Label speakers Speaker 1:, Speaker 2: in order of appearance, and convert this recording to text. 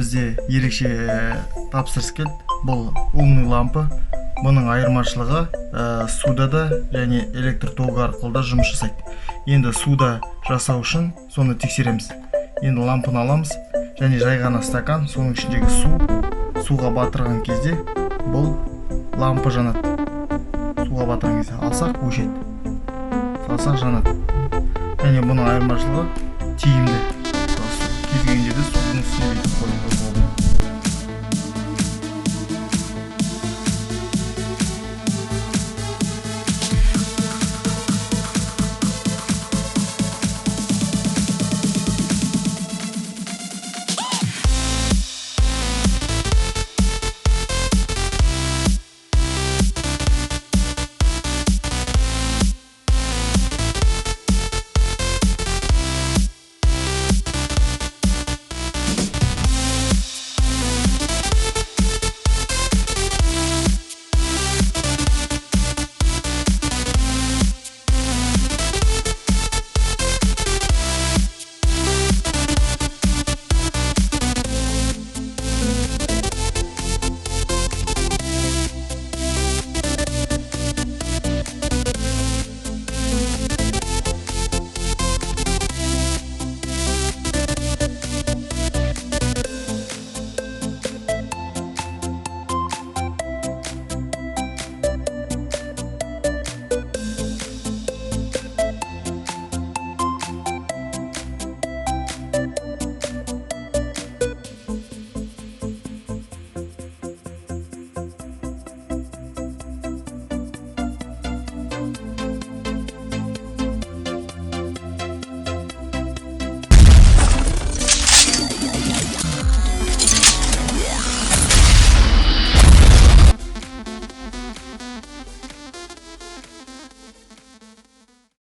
Speaker 1: бізде ерекше тапсырыс келді. Бұл умный лампа. Бұның айырмашылығы суда да және электр тогы арқылы да жұмыс жасайды. Енді суда жасау үшін соны тексереміз. Енді лампаны аламыз және жай ғана стакан, соның ішіндегі суға батырған кезде бұл лампа жанады. Суға батырған кезде алсақ өшеді, салсақ жанады. Және бұның айырмашылығы тиімді. Кез келген жерде судың үстіне бүйтіп қойып